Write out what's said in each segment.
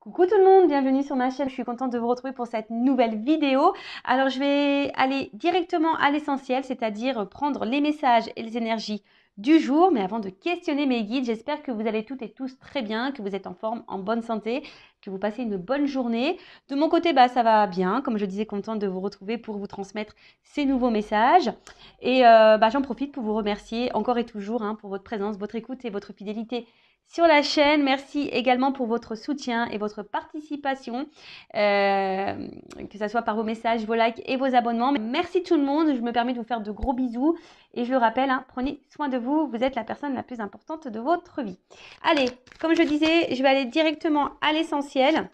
Coucou tout le monde, bienvenue sur ma chaîne, je suis contente de vous retrouver pour cette nouvelle vidéo. Alors je vais aller directement à l'essentiel, c'est-à-dire prendre les messages et les énergies du jour. Mais avant de questionner mes guides, j'espère que vous allez toutes et tous très bien, que vous êtes en forme, en bonne santé, que vous passez une bonne journée. De mon côté, ça va bien, comme je disais, contente de vous retrouver pour vous transmettre ces nouveaux messages. Et j'en profite pour vous remercier encore et toujours pour votre présence, votre écoute et votre fidélité sur la chaîne. Merci également pour votre soutien et votre participation, que ce soit par vos messages, vos likes et vos abonnements. Merci tout le monde, je me permets de vous faire de gros bisous et je le rappelle, prenez soin de vous, vous êtes la personne la plus importante de votre vie. Allez, comme je disais, je vais aller directement à l'essentiel.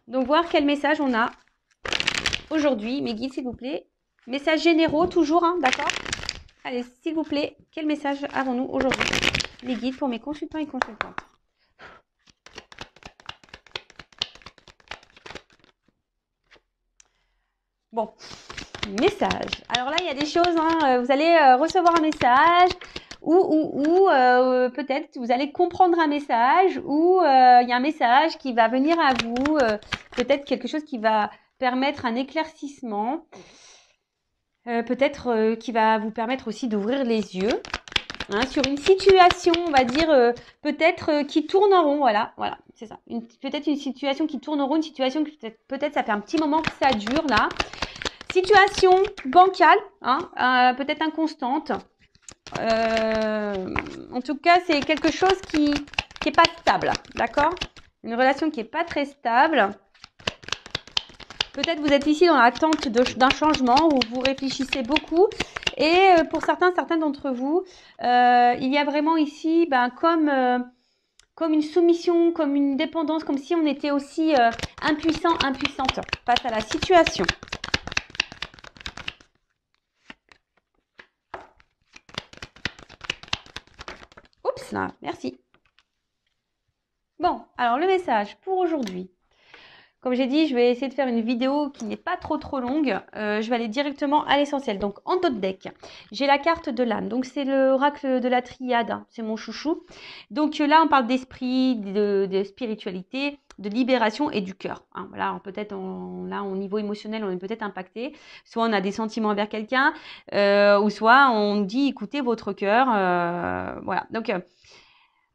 Donc voir quel message on a aujourd'hui. Mes guides, s'il vous plaît. Messages généraux toujours, d'accord? Allez, s'il vous plaît, quel message avons-nous aujourd'hui? Les guides pour mes consultants et consultantes. Bon, message. Alors là, il y a des choses, vous allez recevoir un message ou peut-être vous allez comprendre un message ou il y a un message qui va venir à vous, peut-être quelque chose qui va permettre un éclaircissement, peut-être qui va vous permettre aussi d'ouvrir les yeux. Sur une situation, on va dire, peut-être qui tourne en rond, voilà, c'est ça. Peut-être une situation qui tourne en rond, une situation que peut-être ça fait un petit moment que ça dure, là. Situation bancale, peut-être inconstante. En tout cas, c'est quelque chose qui est pas stable, d'accord? Une relation qui est pas très stable. Peut-être vous êtes ici dans l'attente d'un changement où vous réfléchissez beaucoup. Et pour certains d'entre vous, il y a vraiment ici comme une soumission, comme une dépendance, comme si on était aussi impuissante face à la situation. Oups là, merci. Bon, alors le message pour aujourd'hui. Comme j'ai dit, je vais essayer de faire une vidéo qui n'est pas trop longue. Je vais aller directement à l'essentiel. Donc, en top deck, j'ai la carte de l'âme. Donc, c'est l'oracle de la triade. C'est mon chouchou. Donc, là, on parle d'esprit, de spiritualité, de libération et du cœur. Voilà, peut-être là, au niveau émotionnel, on est peut-être impacté. Soit on a des sentiments envers quelqu'un, ou soit on dit, écoutez votre cœur. Voilà, donc...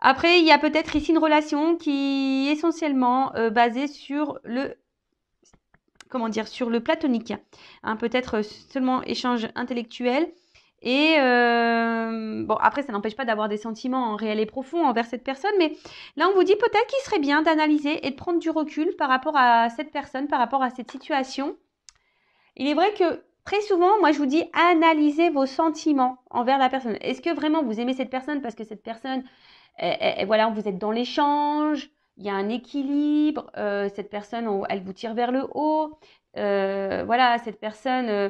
Après, il y a peut-être ici une relation qui est essentiellement basée sur sur le platonique. Peut-être seulement échange intellectuel. Et bon, après, ça n'empêche pas d'avoir des sentiments réels et profonds envers cette personne. Mais là, on vous dit peut-être qu'il serait bien d'analyser et de prendre du recul par rapport à cette personne, par rapport à cette situation. Il est vrai que très souvent, moi, je vous dis analysez vos sentiments envers la personne. Est-ce que vraiment vous aimez cette personne parce que cette personne... Et voilà, vous êtes dans l'échange, il y a un équilibre, cette personne, elle vous tire vers le haut, voilà, cette personne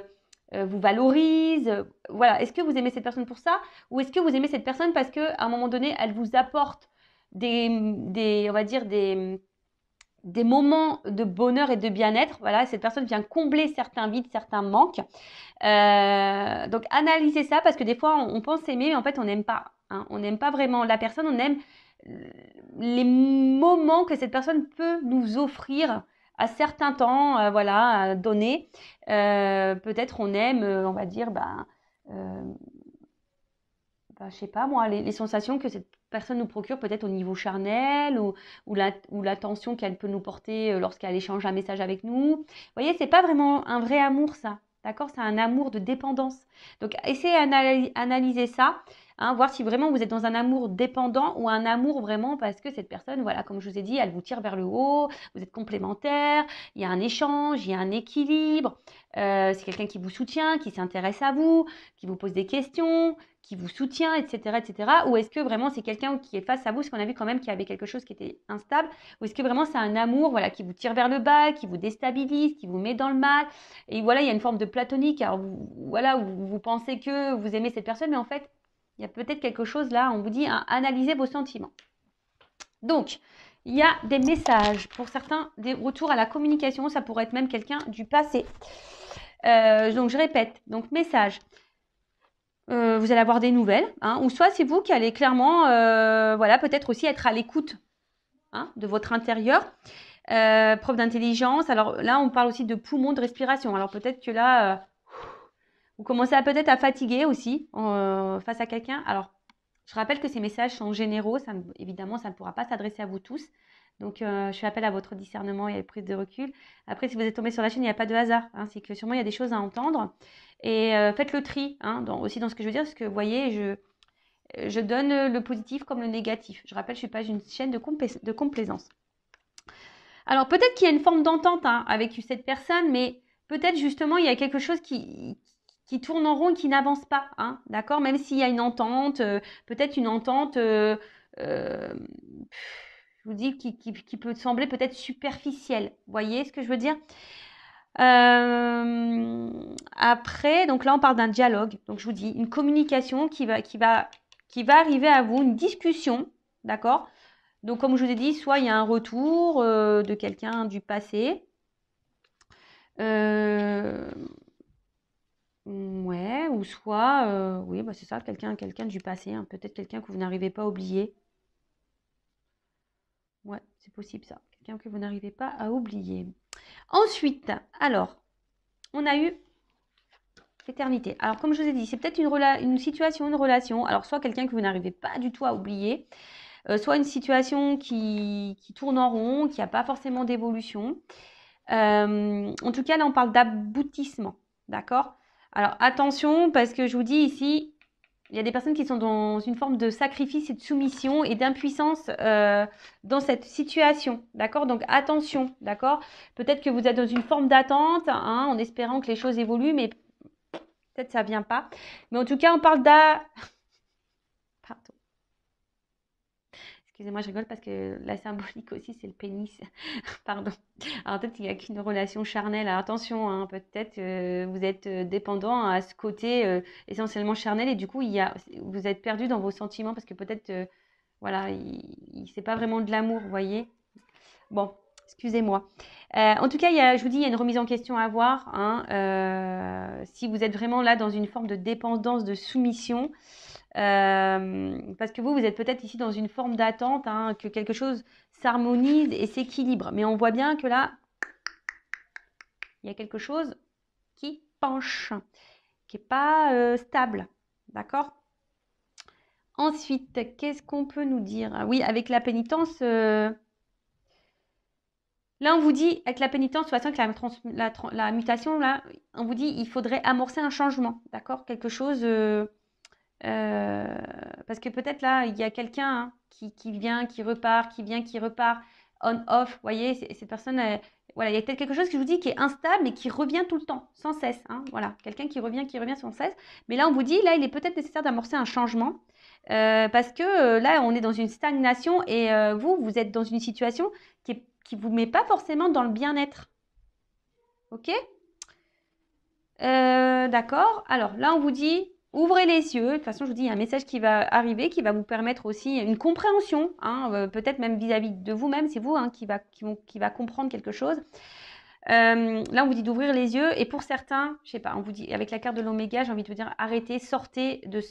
vous valorise, voilà. Est-ce que vous aimez cette personne pour ça ou est-ce que vous aimez cette personne parce qu'à un moment donné, elle vous apporte on va dire des moments de bonheur et de bien-être. Voilà, cette personne vient combler certains vides, certains manques. Donc, analysez ça parce que des fois, on pense aimer, mais en fait, on n'aime pas. On n'aime pas vraiment la personne, on aime les moments que cette personne peut nous offrir à certains temps, voilà, donnés. Peut-être on aime, on va dire, je sais pas moi, les sensations que cette personne nous procure peut-être au niveau charnel ou l'attention qu'elle peut nous porter lorsqu'elle échange un message avec nous. Vous voyez, c'est pas vraiment un vrai amour ça, d'accord? C'est un amour de dépendance. Donc essayez d'analyser ça, voir si vraiment vous êtes dans un amour dépendant ou un amour vraiment parce que cette personne, voilà, comme je vous ai dit, elle vous tire vers le haut, vous êtes complémentaires, il y a un échange, il y a un équilibre, c'est quelqu'un qui vous soutient, qui s'intéresse à vous, qui vous pose des questions, qui vous soutient, etc., etc. Ou est-ce que vraiment c'est quelqu'un qui est face à vous, parce qu'on a vu quand même qu'il y avait quelque chose qui était instable, ou est-ce que vraiment c'est un amour, voilà, qui vous tire vers le bas, qui vous déstabilise, qui vous met dans le mal, et voilà, il y a une forme de platonique, alors voilà, vous pensez que vous aimez cette personne, mais en fait, il y a peut-être quelque chose là, on vous dit, analysez vos sentiments. Donc, il y a des messages, pour certains, des retours à la communication, ça pourrait être même quelqu'un du passé. Donc, je répète, donc message. Vous allez avoir des nouvelles, ou soit c'est vous qui allez clairement, voilà, peut-être aussi être à l'écoute hein, de votre intérieur. Preuve d'intelligence. Alors là, on parle aussi de poumons, de respiration. Alors peut-être que là, vous commencez peut-être à fatiguer aussi face à quelqu'un. Alors, je rappelle que ces messages sont généraux. Évidemment, ça ne pourra pas s'adresser à vous tous. Donc, je fais appel à votre discernement et à la prise de recul. Après, si vous êtes tombé sur la chaîne, il n'y a pas de hasard. Hein, c'est que sûrement, il y a des choses à entendre. Et faites le tri hein, aussi dans ce que je veux dire. Parce que, vous voyez, je donne le positif comme le négatif. Je rappelle, je ne suis pas une chaîne de complaisance. Alors, peut-être qu'il y a une forme d'entente hein, avec cette personne, mais peut-être justement, il y a quelque chose qui tourne en rond et qui n'avance pas. Hein, d'accord. Même s'il y a une entente, peut-être une entente, je vous dis, qui peut sembler peut-être superficielle. Vous voyez ce que je veux dire? Après, donc là, on parle d'un dialogue. Donc, je vous dis, une communication qui va arriver à vous, une discussion, d'accord? Donc, comme je vous ai dit, soit il y a un retour de quelqu'un du passé. Ouais, ou soit, oui, bah c'est ça, quelqu'un du passé, hein, peut-être quelqu'un que vous n'arrivez pas à oublier. Ouais, c'est possible ça, quelqu'un que vous n'arrivez pas à oublier. Ensuite, alors, on a eu l'éternité. Alors, comme je vous ai dit, c'est peut-être une situation, une relation. Alors, soit quelqu'un que vous n'arrivez pas du tout à oublier, soit une situation qui tourne en rond, qui n'a pas forcément d'évolution. En tout cas, là, on parle d'aboutissement. D'accord? Alors, attention, parce que je vous dis ici, il y a des personnes qui sont dans une forme de sacrifice et de soumission et d'impuissance dans cette situation. D'accord? Donc, attention. D'accord? Peut-être que vous êtes dans une forme d'attente, hein, en espérant que les choses évoluent, mais peut-être ça ne vient pas. Mais en tout cas, on parle Pardon. Excusez-moi, je rigole parce que la symbolique aussi, c'est le pénis. Pardon. Alors peut-être qu'il n'y a qu'une relation charnelle. Alors, attention, hein, peut-être vous êtes dépendant à ce côté essentiellement charnel et du coup, vous êtes perdu dans vos sentiments parce que peut-être, voilà, c'est pas vraiment de l'amour, vous voyez. Bon, excusez-moi. En tout cas, je vous dis, il y a une remise en question à avoir. Hein, si vous êtes vraiment là dans une forme de dépendance, de soumission, parce que vous êtes peut-être ici dans une forme d'attente, hein, que quelque chose s'harmonise et s'équilibre. Mais on voit bien que là, il y a quelque chose qui penche, qui n'est pas stable. D'accord? Ensuite, qu'est-ce qu'on peut nous dire? Ah oui, avec la pénitence, là, on vous dit, avec la pénitence, de toute façon, avec la mutation, là, on vous dit, il faudrait amorcer un changement. D'accord? Quelque chose... parce que peut-être là, il y a quelqu'un hein, qui vient, qui repart, qui vient, qui repart, on-off. Vous voyez, cette personne, voilà, il y a peut-être quelque chose que je vous dis qui est instable mais qui revient tout le temps, sans cesse. Hein, voilà, quelqu'un qui revient sans cesse. Mais là, on vous dit, là, il est peut-être nécessaire d'amorcer un changement parce que là, on est dans une stagnation et vous êtes dans une situation qui vous met pas forcément dans le bien-être. Ok? D'accord. Alors là, on vous dit, ouvrez les yeux. De toute façon, je vous dis, il y a un message qui va arriver, qui va vous permettre aussi une compréhension, hein, peut-être même vis-à-vis de vous-même. C'est vous hein, qui va comprendre quelque chose. Là, on vous dit d'ouvrir les yeux. Et pour certains, je sais pas, on vous dit, avec la carte de l'oméga, j'ai envie de vous dire, arrêtez, sortez de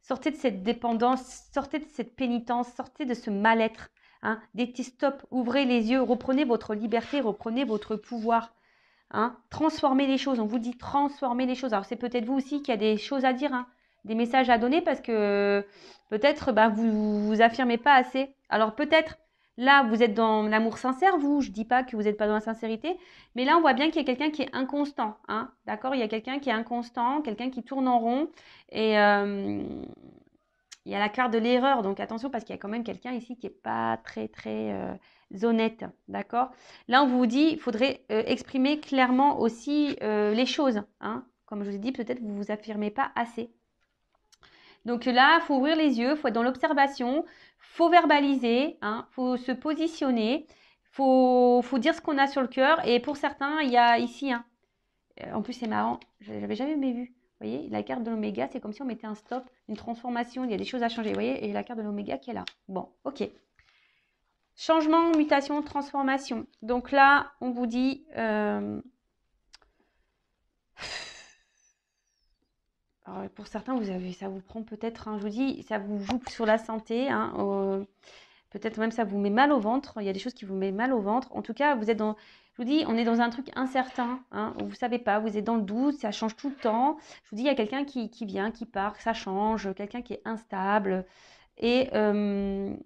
cette dépendance, sortez de cette pénitence, sortez de ce mal-être. Hein. Dites stop, ouvrez les yeux, reprenez votre liberté, reprenez votre pouvoir. Hein, transformer les choses, on vous dit transformer les choses. Alors c'est peut-être vous aussi qui a des choses à dire, hein, des messages à donner parce que peut-être vous affirmez pas assez. Alors peut-être là vous êtes dans l'amour sincère, je dis pas que vous n'êtes pas dans la sincérité, mais là on voit bien qu'il y a quelqu'un qui est inconstant. Hein, d'accord, il y a quelqu'un qui est inconstant, quelqu'un qui tourne en rond et il y a la carte de l'erreur, donc attention parce qu'il y a quand même quelqu'un ici qui n'est pas très très honnête, d'accord? Là, on vous dit, il faudrait exprimer clairement aussi les choses, hein? Comme je vous ai dit, peut-être vous vous affirmez pas assez. Donc là, il faut ouvrir les yeux, il faut être dans l'observation, il faut verbaliser, hein? Faut se positionner, faut dire ce qu'on a sur le cœur. Et pour certains, il y a ici, hein, en plus c'est marrant, je n'avais jamais vu. Vous voyez, la carte de l'oméga, c'est comme si on mettait un stop, une transformation, il y a des choses à changer. Vous voyez, et la carte de l'oméga qui est là. Bon, ok. Changement, mutation, transformation. Donc là, on vous dit... alors pour certains, ça vous prend peut-être, hein, je vous dis, ça vous joue sur la santé. Hein, Peut-être même ça vous met mal au ventre. Il y a des choses qui vous mettent mal au ventre. En tout cas, vous êtes dans, je vous dis, on est dans un truc incertain. Hein, vous ne savez pas, vous êtes dans le doute, ça change tout le temps. Je vous dis, il y a quelqu'un qui vient, qui part, ça change, quelqu'un qui est instable. Et de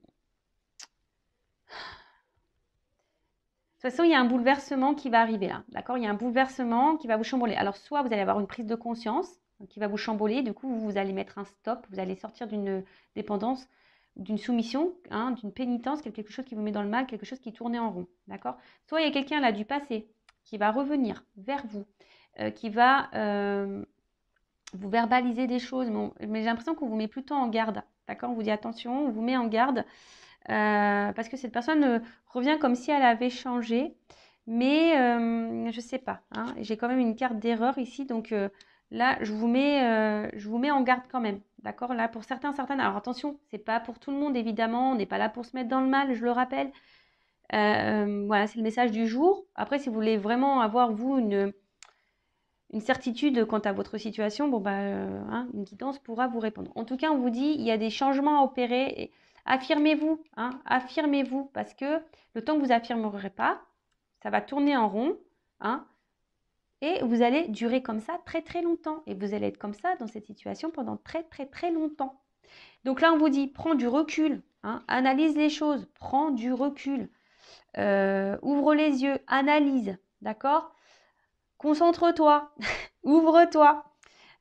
toute façon, il y a un bouleversement qui va arriver là. D'accord? Il y a un bouleversement qui va vous chambouler. Alors, soit vous allez avoir une prise de conscience qui va vous chambouler. Du coup, vous allez mettre un stop. Vous allez sortir d'une dépendance, d'une soumission, hein, d'une pénitence, quelque chose qui vous met dans le mal, quelque chose qui tournait en rond. D'accord? Soit il y a quelqu'un là du passé qui va revenir vers vous, qui va vous verbaliser des choses. Mais j'ai l'impression qu'on vous met plutôt en garde. D'accord? On vous dit attention, on vous met en garde. Parce que cette personne revient comme si elle avait changé. Mais je ne sais pas. Hein, j'ai quand même une carte d'erreur ici. Donc là, je vous mets en garde quand même. D'accord? Là, pour certaines. Alors attention, c'est pas pour tout le monde, évidemment. On n'est pas là pour se mettre dans le mal, je le rappelle. Voilà, c'est le message du jour. Après, si vous voulez vraiment avoir, vous, une certitude quant à votre situation, bon, hein, une guidance pourra vous répondre. En tout cas, on vous dit, il y a des changements à opérer. Et affirmez-vous, hein, affirmez-vous, parce que le temps que vous affirmerez pas, ça va tourner en rond, hein, et vous allez durer comme ça très très longtemps. Et vous allez être comme ça dans cette situation pendant très très très longtemps. Donc là, on vous dit, prends du recul, hein, analyse les choses, prends du recul, ouvre les yeux, analyse, d'accord? Concentre-toi, ouvre-toi.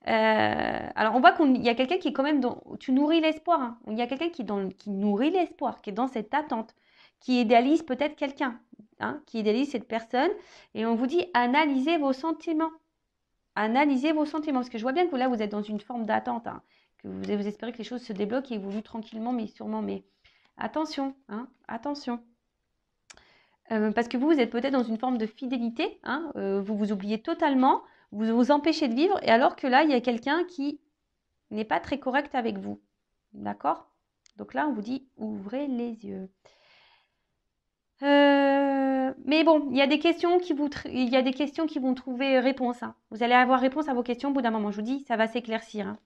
Alors, on voit qu'il y a quelqu'un qui est quand même dans... Tu nourris l'espoir. Hein. Il y a quelqu'un qui nourrit l'espoir, qui est dans cette attente, qui idéalise peut-être quelqu'un, hein, qui idéalise cette personne. Et on vous dit, analysez vos sentiments. Analysez vos sentiments. Parce que je vois bien que là, vous êtes dans une forme d'attente. Hein, que vous espérez que les choses se débloquent et évoluent tranquillement, mais sûrement. Mais attention, hein, attention. Parce que vous êtes peut-être dans une forme de fidélité. Hein, vous vous oubliez totalement. Vous vous empêchez de vivre, et alors que là, il y a quelqu'un qui n'est pas très correct avec vous. D'accord? Donc là, on vous dit, ouvrez les yeux. Mais bon, il y a des questions qui vont trouver réponse. Hein. Vous allez avoir réponse à vos questions au bout d'un moment. Je vous dis, ça va s'éclaircir. Hein.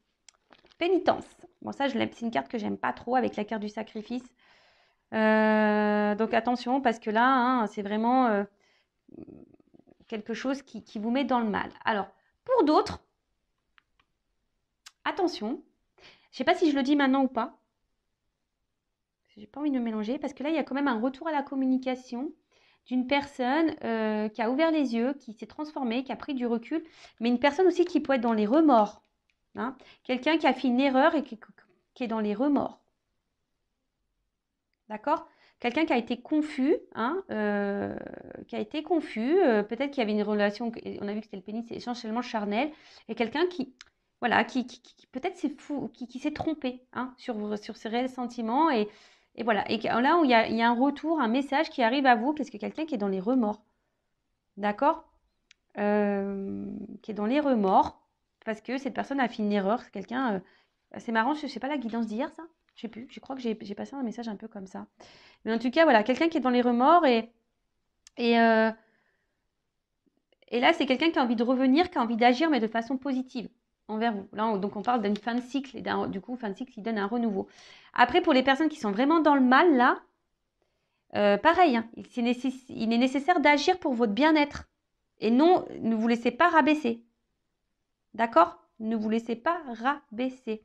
Pénitence. Bon, ça, c'est une carte que j'aime pas trop avec la carte du sacrifice. Donc attention, parce que là, hein, c'est vraiment... quelque chose qui vous met dans le mal. Alors, pour d'autres, attention, je ne sais pas si je le dis maintenant ou pas. J'ai pas envie de me mélanger parce que là, il y a quand même un retour à la communication d'une personne qui a ouvert les yeux, qui s'est transformée, qui a pris du recul, mais une personne aussi qui peut être dans les remords. Hein. Quelqu'un qui a fait une erreur et qui est dans les remords. D'accord? Quelqu'un qui a été confus, hein, peut-être qu'il y avait une relation, on a vu que c'était le pénis, c'est essentiellement charnel, et quelqu'un qui, voilà, qui peut-être c'est fou, qui s'est trompé hein, sur ses réels sentiments, et voilà. Et là, où il y a un retour, un message qui arrive à vous, parce que quelqu'un qui est dans les remords, d'accord? Qui est dans les remords, parce que cette personne a fait une erreur, c'est quelqu'un, c'est marrant, je ne sais pas la guidance d'hier, ça? Je sais plus, je crois que j'ai passé un message un peu comme ça. Mais en tout cas, voilà, quelqu'un qui est dans les remords et là, c'est quelqu'un qui a envie de revenir, qui a envie d'agir, mais de façon positive envers vous. Là, donc, on parle d'une fin de cycle et du coup, fin de cycle qui donne un renouveau. Après, pour les personnes qui sont vraiment dans le mal, là, pareil, hein, il est nécessaire d'agir pour votre bien-être. Et non, ne vous laissez pas rabaisser. D'accord? Ne vous laissez pas rabaisser.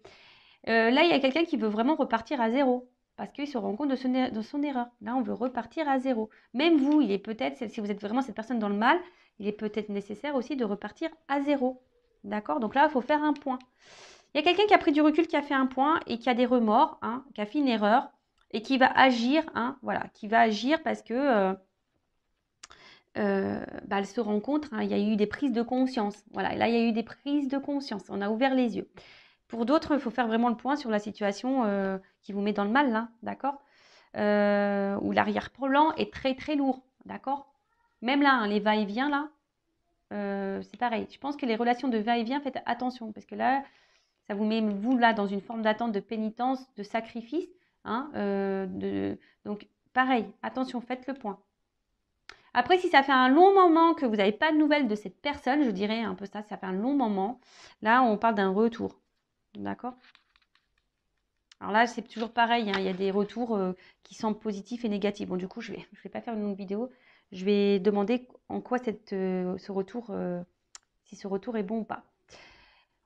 Là, il y a quelqu'un qui veut vraiment repartir à zéro parce qu'il se rend compte de son erreur. Là, on veut repartir à zéro. Même vous, il est peut-être, si vous êtes vraiment cette personne dans le mal, il est peut-être nécessaire aussi de repartir à zéro. D'accord? Donc là, il faut faire un point. Il y a quelqu'un qui a pris du recul, qui a fait un point et qui a des remords, hein, qui a fait une erreur et qui va agir, hein, voilà, qui va agir parce que elle se rencontre, hein, il y a eu des prises de conscience. Voilà, et là, il y a eu des prises de conscience. On a ouvert les yeux. Pour d'autres, il faut faire vraiment le point sur la situation qui vous met dans le mal, là, d'accord? Où l'arrière-plan est très, très lourd, d'accord? Même là, hein, les va-et-vient, là, c'est pareil. Je pense que les relations de va-et-vient, faites attention, parce que là, ça vous met, vous, là, dans une forme d'attente, de pénitence, de sacrifice. Hein, donc, pareil, attention, faites le point. Après, si ça fait un long moment que vous n'avez pas de nouvelles de cette personne, je dirais un peu ça, ça fait un long moment, là, on parle d'un retour. D'accord? Alors là, c'est toujours pareil, hein, il y a des retours qui semblent positifs et négatifs. Bon, du coup, je vais pas faire une longue vidéo. Je vais demander en quoi ce retour, si ce retour est bon ou pas.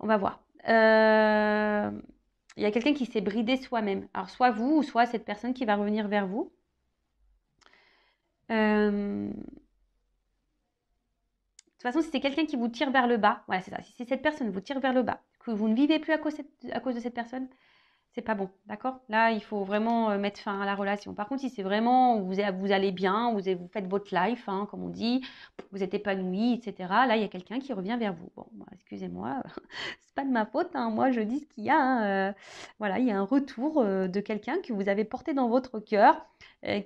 On va voir. Il y a quelqu'un qui s'est bridé soi-même. Alors, soit vous, ou soit cette personne qui va revenir vers vous. De toute façon, si c'est quelqu'un qui vous tire vers le bas, voilà, c'est ça. Si cette personne vous tire vers le bas, que vous ne vivez plus à cause de cette personne, c'est pas bon, d'accord? Là, il faut vraiment mettre fin à la relation. Par contre, si c'est vraiment, vous allez bien, vous faites votre life, hein, comme on dit, vous êtes épanoui, etc. Là, il y a quelqu'un qui revient vers vous. Bon, excusez-moi, c'est pas de ma faute, hein, moi je dis ce qu'il y a. Hein, voilà, il y a un retour de quelqu'un que vous avez porté dans votre cœur,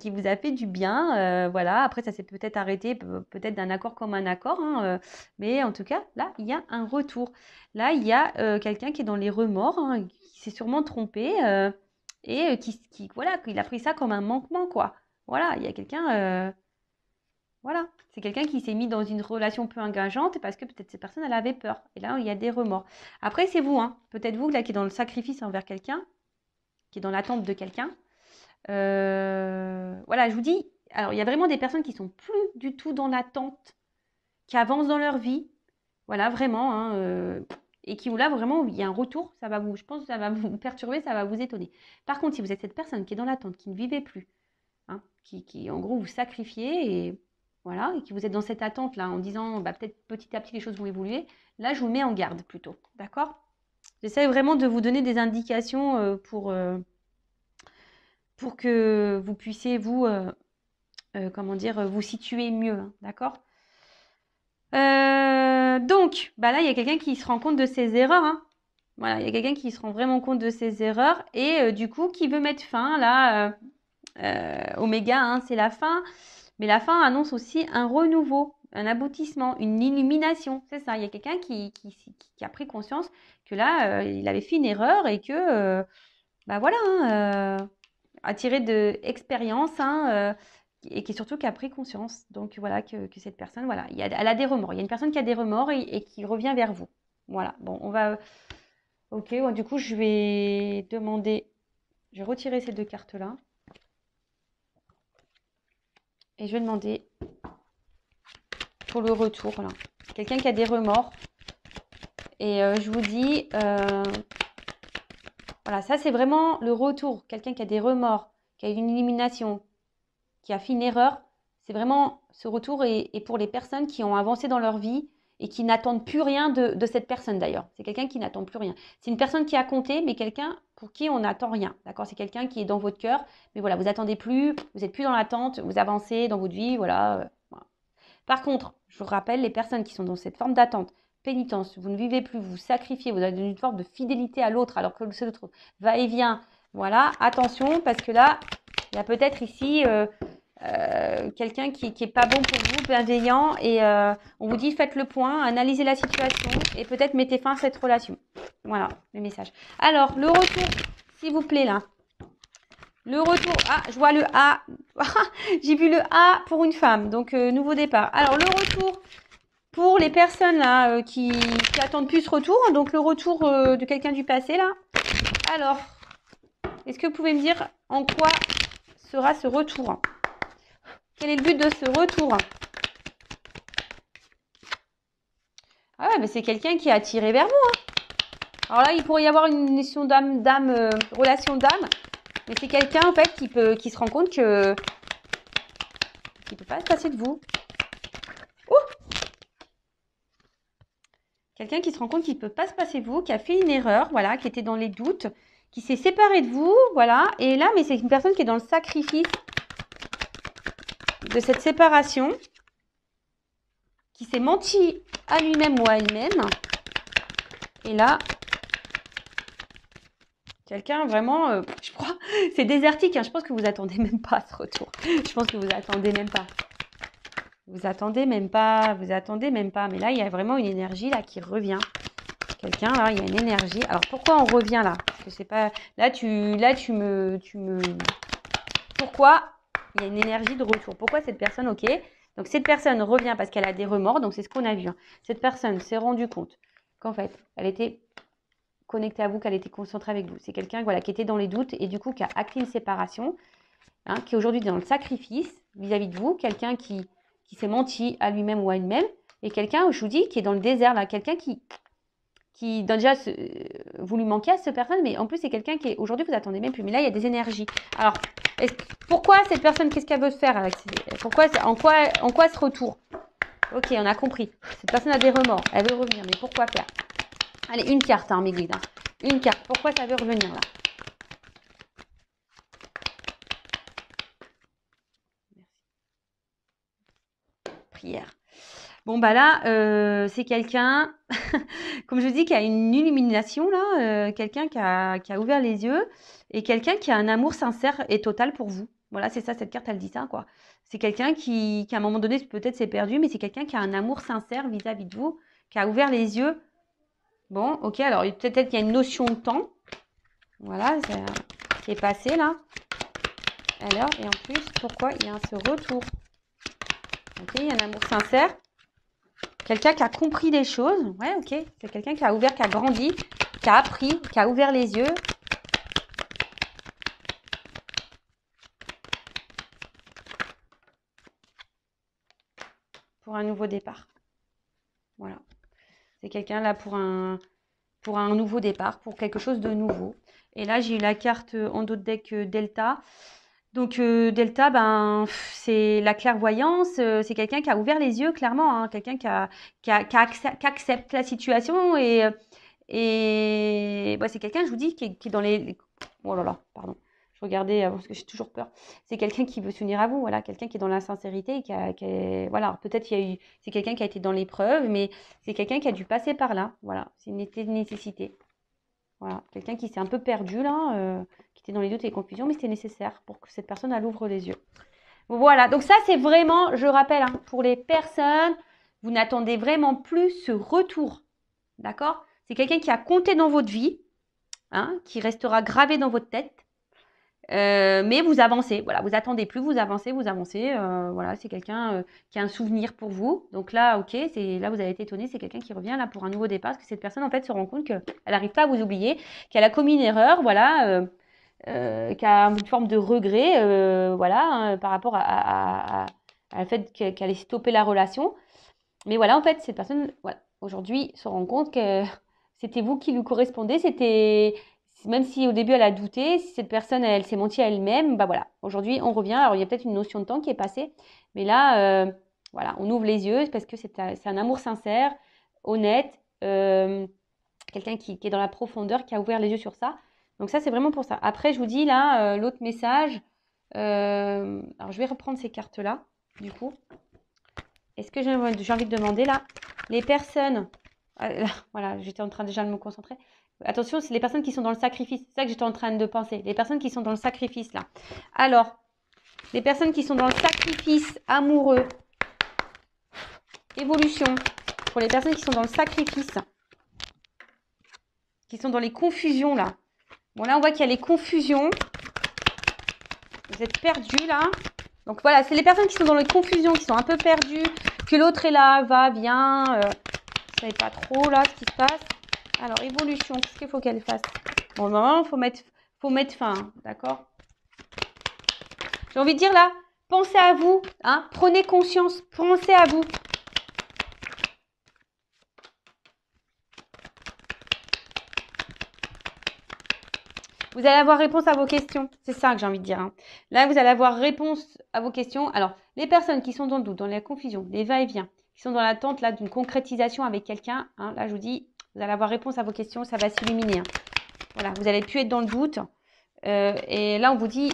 qui vous a fait du bien. Voilà, après ça s'est peut-être arrêté, peut-être d'un accord comme un accord, hein, mais en tout cas, là, il y a un retour. Là, il y a quelqu'un qui est dans les remords, hein, qui s'est sûrement trompé et voilà, qu'il a pris ça comme un manquement, quoi. Voilà, il y a quelqu'un, voilà, c'est quelqu'un qui s'est mis dans une relation peu engageante parce que peut-être cette personne, elle avait peur. Et là, il y a des remords. Après, c'est vous, hein. Peut-être vous, là, qui est dans le sacrifice envers quelqu'un, qui est dans l'attente de quelqu'un. Voilà, je vous dis, alors, il y a vraiment des personnes qui sont plus du tout dans l'attente, qui avancent dans leur vie. Voilà, vraiment, hein, et qui, là, vraiment, il y a un retour, je pense que ça va vous perturber, ça va vous étonner. Par contre, si vous êtes cette personne qui est dans l'attente, qui ne vivait plus, hein, qui, en gros, vous sacrifiez, et voilà, et qui vous êtes dans cette attente-là, en disant, bah, peut-être petit à petit, les choses vont évoluer, là, je vous mets en garde, plutôt, d'accord? J'essaie vraiment de vous donner des indications pour que vous puissiez, vous, comment dire, vous situer mieux, hein, d'accord? Donc, bah là, il y a quelqu'un qui se rend compte de ses erreurs. Hein. Voilà, il y a quelqu'un qui se rend vraiment compte de ses erreurs et du coup, qui veut mettre fin. Là, Oméga, hein, c'est la fin. Mais la fin annonce aussi un renouveau, un aboutissement, une illumination. C'est ça, il y a quelqu'un qui a pris conscience que là, il avait fait une erreur et que, bah voilà, hein, a tiré de expérience, hein, et qui surtout qui a pris conscience. Donc voilà, que cette personne, voilà, elle a des remords. Il y a une personne qui a des remords et qui revient vers vous. Voilà, bon, on va... Ok, bon, du coup, je vais demander... Je vais retirer ces deux cartes-là. Et je vais demander pour le retour, là. Quelqu'un qui a des remords. Et je vous dis... voilà, ça, c'est vraiment le retour. Quelqu'un qui a des remords, qui a une élimination, qui a fait une erreur, c'est vraiment ce retour est pour les personnes qui ont avancé dans leur vie et qui n'attendent plus rien de cette personne d'ailleurs. C'est quelqu'un qui n'attend plus rien. C'est une personne qui a compté, mais quelqu'un pour qui on n'attend rien. D'accord? C'est quelqu'un qui est dans votre cœur, mais voilà, vous attendez plus, vous n'êtes plus dans l'attente, vous avancez dans votre vie, voilà, voilà. Par contre, je vous rappelle, les personnes qui sont dans cette forme d'attente, pénitence, vous ne vivez plus, vous sacrifiez, vous avez une forme de fidélité à l'autre alors que l'autre va et vient. Voilà, attention parce que là, il y a peut-être ici quelqu'un qui est pas bon pour vous, bienveillant, et on vous dit faites le point, analysez la situation et peut-être mettez fin à cette relation. Voilà le message. Alors, le retour, s'il vous plaît, là. Le retour, ah, je vois le A. J'ai vu le A pour une femme, donc nouveau départ. Alors, le retour pour les personnes là qui attendent plus ce retour, donc le retour de quelqu'un du passé, là. Alors, est-ce que vous pouvez me dire en quoi sera ce retour ? Quel est le but de ce retour? Ah ouais, mais c'est quelqu'un qui est attiré vers vous. Hein. Alors là, il pourrait y avoir une relation d'âme, mais c'est quelqu'un en fait qui se rend compte que qui peut pas se passer de vous. Quelqu'un qui se rend compte qu'il peut pas se passer de vous, qui a fait une erreur, voilà, qui était dans les doutes, qui s'est séparé de vous, voilà. Et là, mais c'est une personne qui est dans le sacrifice de cette séparation, qui s'est menti à lui-même ou à elle-même. Et là, quelqu'un vraiment, je crois, c'est désertique. Hein, je pense que vous attendez même pas ce retour. Je pense que vous attendez même pas. Vous attendez même pas. Mais là, il y a vraiment une énergie là qui revient. Quelqu'un là, il y a une énergie. Alors pourquoi on revient là? Parce que c'est pas. Là, tu me. Pourquoi il y a une énergie de retour? Pourquoi cette personne, ok? Donc cette personne revient parce qu'elle a des remords. Donc c'est ce qu'on a vu. Hein. Cette personne s'est rendue compte qu'en fait, elle était connectée à vous, qu'elle était concentrée avec vous. C'est quelqu'un voilà, qui était dans les doutes et du coup qui a acté une séparation, hein, qui est aujourd'hui dans le sacrifice vis-à-vis de vous, quelqu'un qui s'est menti à lui-même ou à elle-même, et quelqu'un, je vous dis, qui est dans le désert, là, quelqu'un qui déjà, vous lui manquez à cette personne, mais en plus, c'est quelqu'un qui est, aujourd'hui, vous attendez même plus, mais là, il y a des énergies. Alors, pourquoi cette personne, qu'est-ce qu'elle veut faire avec en quoi ce retour? Ok, on a compris. Cette personne a des remords, elle veut revenir, mais pourquoi faire? Allez, une carte, hein, mes guides. Hein. Une carte, pourquoi ça veut revenir, là? Prière. Bon, bah là, c'est quelqu'un, comme je dis, qui a une illumination, là, quelqu'un qui a ouvert les yeux et quelqu'un qui a un amour sincère et total pour vous. Voilà, c'est ça, cette carte, elle dit ça, quoi. C'est quelqu'un qui, à un moment donné, peut-être s'est perdu, mais c'est quelqu'un qui a un amour sincère vis-à-vis de vous, qui a ouvert les yeux. Bon, ok, alors peut-être qu'il y a une notion de temps. Voilà, qui est passé, là. Alors, et en plus, pourquoi il y a ce retour? Ok, il y a un amour sincère. Quelqu'un qui a compris des choses. Ouais, ok. C'est quelqu'un qui a ouvert, qui a grandi, qui a appris, qui a ouvert les yeux. Pour un nouveau départ. Voilà. C'est quelqu'un là pour un nouveau départ, pour quelque chose de nouveau. Et là, j'ai eu la carte en dos de deck Delta. Donc, Delta, ben, c'est la clairvoyance. C'est quelqu'un qui a ouvert les yeux, clairement. Hein, quelqu'un qui accepte la situation. Et bah, c'est quelqu'un, je vous dis, qui est dans les... Oh là là, pardon. Je regardais parce que j'ai toujours peur. C'est quelqu'un qui veut s'unir à vous, voilà, quelqu'un qui est dans la sincérité, voilà, peut-être c'est quelqu'un qui a été dans l'épreuve, mais c'est quelqu'un qui a dû passer par là, voilà, c'est une nécessité, voilà, quelqu'un qui s'est un peu perdu là, qui était dans les doutes et les confusions, mais c'était nécessaire pour que cette personne elle ouvre les yeux. Voilà, donc ça c'est vraiment, je rappelle, hein, pour les personnes, vous n'attendez vraiment plus ce retour, d'accord? C'est quelqu'un qui a compté dans votre vie, hein, qui restera gravé dans votre tête. Mais vous avancez, voilà, vous attendez plus, vous avancez, voilà, c'est quelqu'un qui a un souvenir pour vous. Donc là, ok, là vous avez été étonné, c'est quelqu'un qui revient là pour un nouveau départ, parce que cette personne en fait se rend compte qu'elle n'arrive pas à vous oublier, qu'elle a commis une erreur, voilà, qui a une forme de regret, voilà, hein, par rapport à le fait qu'elle ait stoppé la relation. Mais voilà, en fait, cette personne, voilà, aujourd'hui, se rend compte que c'était vous qui lui correspondez. Même si au début elle a douté, si cette personne, elle s'est mentie à elle-même, bah voilà, aujourd'hui, on revient. Alors, il y a peut-être une notion de temps qui est passée, mais là, voilà, on ouvre les yeux parce que c'est un amour sincère, honnête, quelqu'un qui est dans la profondeur, qui a ouvert les yeux sur ça. Donc ça, c'est vraiment pour ça. Après, je vous dis là, l'autre message, alors je vais reprendre ces cartes-là, du coup. Est-ce que j'ai envie de demander là, les personnes, voilà, j'étais en train déjà de me concentrer. Attention, c'est les personnes qui sont dans le sacrifice. C'est ça que j'étais en train de penser. Les personnes qui sont dans le sacrifice là. Alors, les personnes qui sont dans le sacrifice amoureux, évolution. Pour les personnes qui sont dans le sacrifice, qui sont dans les confusions là. Bon là, on voit qu'il y a les confusions. Vous êtes perdus là. Donc voilà, c'est les personnes qui sont dans les confusions, qui sont un peu perdues, que l'autre est là, va, vient, vous ne savez pas trop là ce qui se passe. Alors, évolution, qu'est-ce qu'il faut qu'elle fasse? Bon, normalement, faut mettre fin, hein, d'accord? J'ai envie de dire là, pensez à vous, hein, prenez conscience, pensez à vous. Vous allez avoir réponse à vos questions. C'est ça que j'ai envie de dire. Hein. Là, vous allez avoir réponse à vos questions. Alors, les personnes qui sont dans le doute, dans la confusion, les va-et-vient, qui sont dans l'attente là d'une concrétisation avec quelqu'un, hein, là, je vous dis, vous allez avoir réponse à vos questions, ça va s'illuminer. Hein. Voilà, vous allez plus être dans le doute. Et là, on vous dit,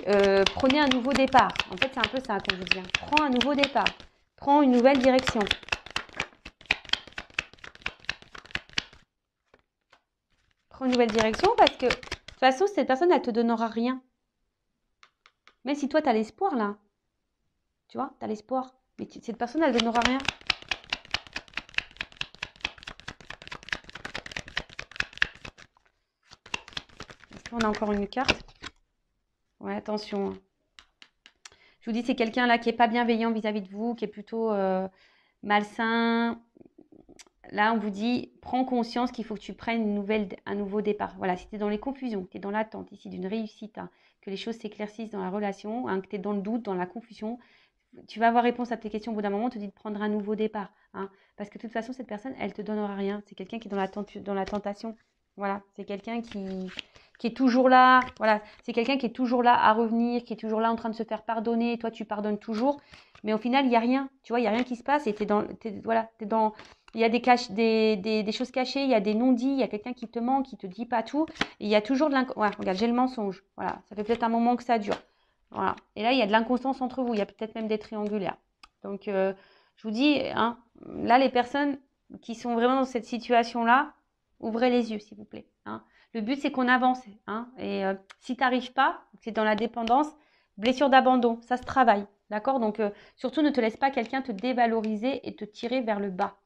prenez un nouveau départ. En fait, c'est un peu ça qu'on vous dit. Hein. Prends un nouveau départ. Prends une nouvelle direction. Prends une nouvelle direction parce que... De toute façon, cette personne, elle te donnera rien. Même si toi, tu as l'espoir, là. Tu vois, tu as l'espoir. Mais cette personne, elle ne donnera rien. Est-ce qu'on a encore une carte? Ouais, attention. Je vous dis, c'est quelqu'un, là, qui n'est pas bienveillant vis-à-vis de vous, qui est plutôt malsain. là, on vous dit, prends conscience qu'il faut que tu prennes un nouveau départ. Voilà, si tu es dans les confusions, que tu es dans l'attente ici d'une réussite, hein, que les choses s'éclaircissent dans la relation, hein, que tu es dans le doute, dans la confusion, tu vas avoir réponse à tes questions au bout d'un moment, on te dit de prendre un nouveau départ. Hein, parce que de toute façon, cette personne, elle te donnera rien. C'est quelqu'un qui est dans la tentation. Voilà, c'est quelqu'un qui est toujours là. Voilà, c'est quelqu'un qui est toujours là à revenir, qui est toujours là en train de se faire pardonner. Toi, tu pardonnes toujours. Mais au final, il n'y a rien. Tu vois, il n'y a rien qui se passe. Et voilà, il y a des choses cachées, il y a des non-dits, il y a quelqu'un qui te ment, qui te dit pas tout. Et il y a toujours de ouais, regarde, j'ai le mensonge. Voilà, ça fait peut-être un moment que ça dure. Voilà. Et là, il y a de l'inconstance entre vous. Il y a peut-être même des triangulaires. Donc, je vous dis, hein, là, les personnes qui sont vraiment dans cette situation-là, ouvrez les yeux, s'il vous plaît. Hein. Le but, c'est qu'on avance. Hein. Et si tu n'arrives pas, c'est dans la dépendance, blessure d'abandon, ça se travaille. D'accord. Donc, surtout, ne te laisse pas quelqu'un te dévaloriser et te tirer vers le bas.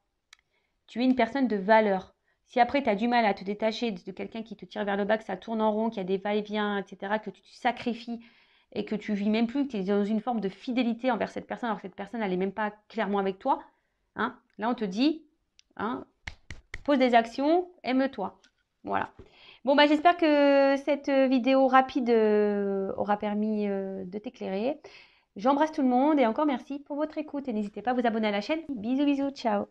Tu es une personne de valeur. Si après, tu as du mal à te détacher de quelqu'un qui te tire vers le bas, que ça tourne en rond, qu'il y a des va-et-vient, etc., que tu te sacrifies et que tu vis même plus, que tu es dans une forme de fidélité envers cette personne, alors que cette personne, elle n'est même pas clairement avec toi, hein, là, on te dit, hein, pose des actions, aime-toi. Voilà. Bon, bah, j'espère que cette vidéo rapide aura permis de t'éclairer. J'embrasse tout le monde et encore merci pour votre écoute. Et n'hésitez pas à vous abonner à la chaîne. Bisous, bisous, ciao.